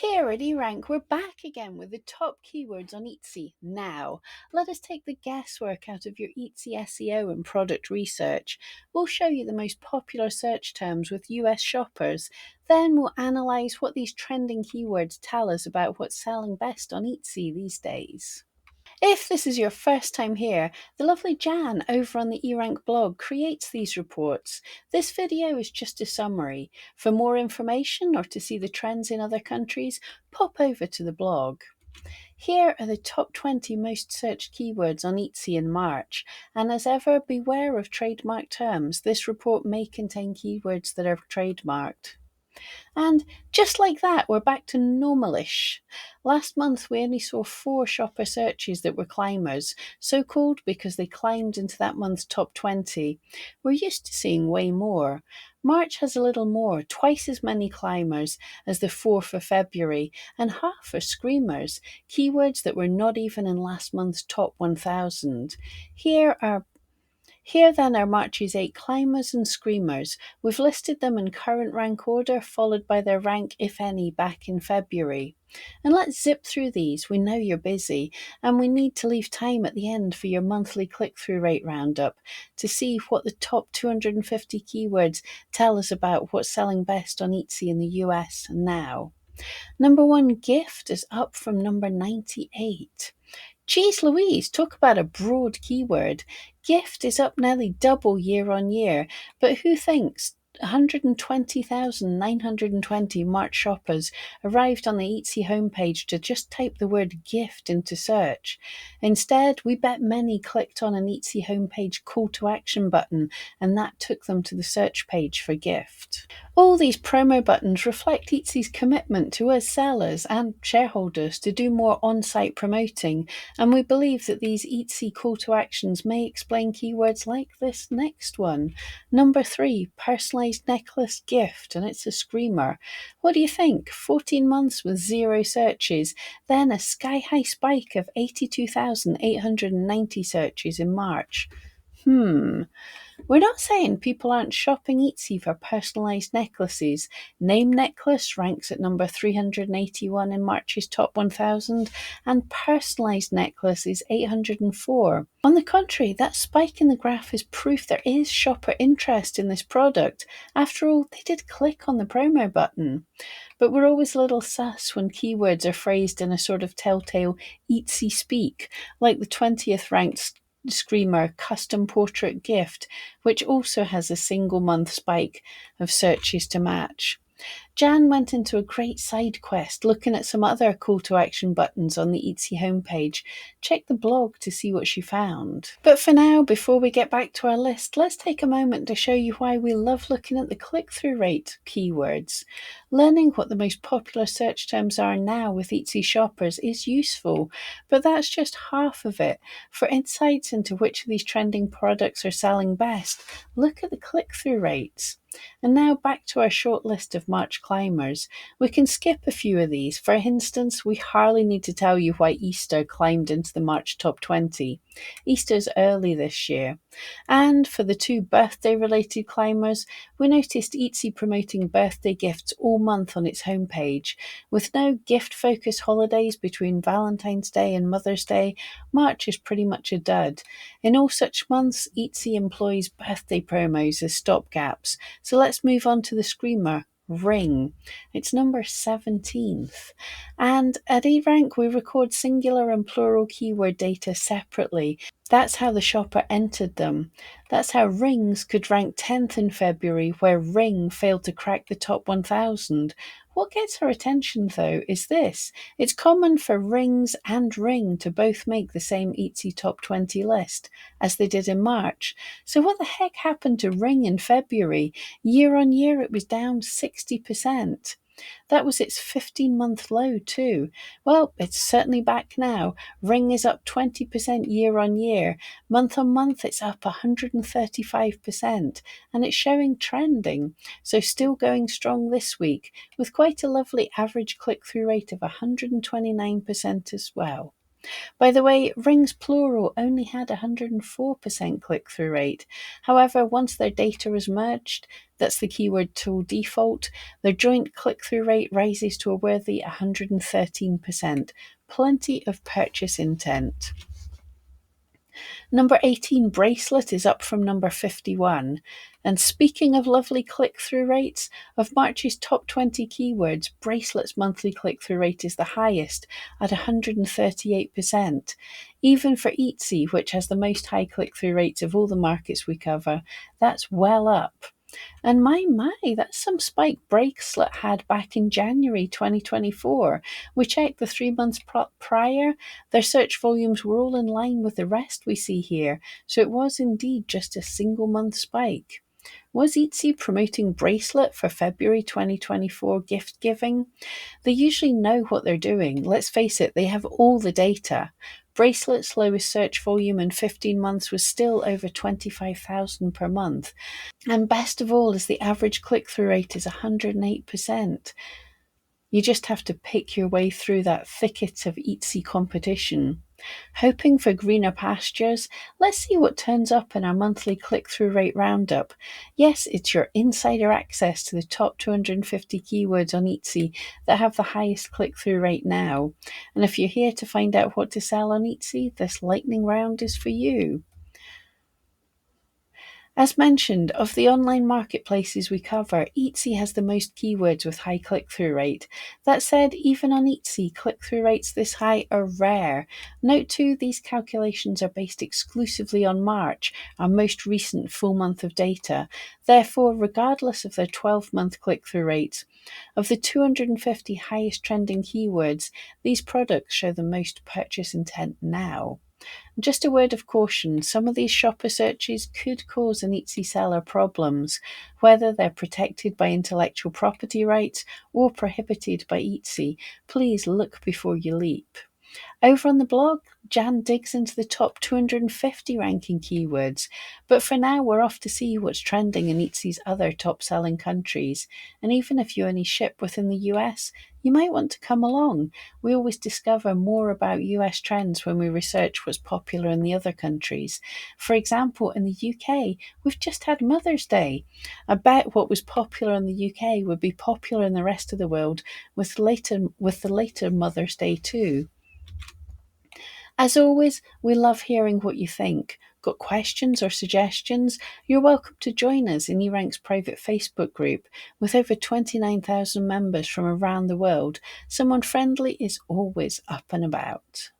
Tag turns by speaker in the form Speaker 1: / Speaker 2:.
Speaker 1: Here at eRank, we're back again with the top keywords on Etsy now. Let us take the guesswork out of your Etsy SEO and product research. We'll show you the most popular search terms with US shoppers. Then we'll analyze what these trending keywords tell us about what's selling best on Etsy these days. If this is your first time here, the lovely Jan over on the eRank blog creates these reports. This video is just a summary. For more information or to see the trends in other countries, pop over to the blog. Here are the top 20 most searched keywords on Etsy in March, and as ever, beware of trademark terms. This report may contain keywords that are trademarked. And just like that, we're back to normalish. Last month, we only saw 4 shopper searches that were climbers, so called because they climbed into that month's top 20. We're used to seeing way more. March has a little more, twice as many climbers as the 4 for February, and half are screamers, keywords that were not even in last month's top 1,000. Here then are March's 8 climbers and screamers. We've listed them in current rank order, followed by their rank, if any, back in February. And let's zip through these. We know you're busy, and we need to leave time at the end for your monthly click-through rate roundup to see what the top 250 keywords tell us about what's selling best on Etsy in the US now. Number 1, gift, is up from number 98. Geez Louise, talk about a broad keyword. Gift is up nearly double year on year, but who thinks 120,920 March shoppers arrived on the Etsy homepage to just type the word gift into search. Instead, we bet many clicked on an Etsy homepage call to action button, and that took them to the search page for gift. All these promo buttons reflect Etsy's commitment to us sellers and shareholders to do more on-site promoting, and we believe that these Etsy call to actions may explain keywords like this next one. Number 3, personalized necklace gift, and it's a screamer. What do you think? 14 months with 0 searches, then a sky-high spike of 82,890 searches in March. We're not saying people aren't shopping Etsy for personalised necklaces. Name necklace ranks at number 381 in March's top 1,000, and personalised necklace is 804. On the contrary, that spike in the graph is proof there is shopper interest in this product. After all, they did click on the promo button. But we're always a little sus when keywords are phrased in a sort of telltale Etsy speak, like the 20th ranked screamer custom portrait gift, which also has a single month spike of searches to match. Jan went into a great side quest looking at some other call to action buttons on the Etsy homepage. Check the blog to see what she found. But for now, before we get back to our list, let's take a moment to show you why we love looking at the click-through rate keywords. Learning what the most popular search terms are now with Etsy shoppers is useful, but that's just half of it. For insights into which of these trending products are selling best, look at the click-through rates. And now back to our short list of March climbers. We can skip a few of these. For instance, we hardly need to tell you why Easter climbed into the March top 20. Easter's early this year. And for the 2 birthday-related climbers, we noticed Etsy promoting birthday gifts all month on its homepage. With no gift-focused holidays between Valentine's Day and Mother's Day, March is pretty much a dud. In all such months, Etsy employs birthday promos as stopgaps. So let's move on to the screamer, ring. It's number 17th. And at eRank, we record singular and plural keyword data separately. That's how the shopper entered them. That's how rings could rank 10th in February, where ring failed to crack the top 1,000. What gets our attention, though, is this. It's common for rings and ring to both make the same Etsy top 20 list, as they did in March. So what the heck happened to ring in February? Year on year, it was down 60%. That was its 15-month low too. Well, it's certainly back now. Ring is up 20% year on year. Month on month, it's up 135%, and it's showing trending. So still going strong this week, with quite a lovely average click-through rate of 129% as well. By the way, Rings Plural only had 104% click through rate. However, once their data was merged, that's the keyword tool default, their joint click through rate rises to a worthy 113%. Plenty of purchase intent. Number 18, bracelet, is up from number 51. And speaking of lovely click through rates, of March's top 20 keywords, bracelet's monthly click through rate is the highest at 138%. Even for Etsy, which has the most high click through rates of all the markets we cover, that's well up. And my, that's some spike bracelet had back in January 2024. We checked the 3 months prior. Their search volumes were all in line with the rest we see here, so it was indeed just a single month spike. Was Etsy promoting bracelet for February 2024 gift giving? They usually know what they're doing. Let's face it, they have all the data. Bracelet's lowest search volume in 15 months was still over 25,000 per month. And best of all is the average click-through rate is 108%. You just have to pick your way through that thicket of Etsy competition. Hoping for greener pastures, let's see what turns up in our monthly click-through rate roundup. Yes, it's your insider access to the top 250 keywords on Etsy that have the highest click-through rate now. And if you're here to find out what to sell on Etsy, this lightning round is for you. As mentioned, of the online marketplaces we cover, Etsy has the most keywords with high click-through rate. That said, even on Etsy, click-through rates this high are rare. Note too, these calculations are based exclusively on March, our most recent full month of data. Therefore, regardless of their 12-month click-through rates, of the 250 highest trending keywords, these products show the most purchase intent now. Just a word of caution, some of these shopper searches could cause an Etsy seller problems, whether they're protected by intellectual property rights or prohibited by Etsy. Please look before you leap. Over on the blog, Jan digs into the top 250 ranking keywords, but for now we're off to see what's trending in Etsy's other top-selling countries. And even if you only ship within the US, you might want to come along. We always discover more about US trends when we research what's popular in the other countries. For example, in the UK, we've just had Mother's Day. I bet what was popular in the UK would be popular in the rest of the world with the later Mother's Day too. As always, we love hearing what you think. Got questions or suggestions? You're welcome to join us in eRank's private Facebook group. With over 29,000 members from around the world, someone friendly is always up and about.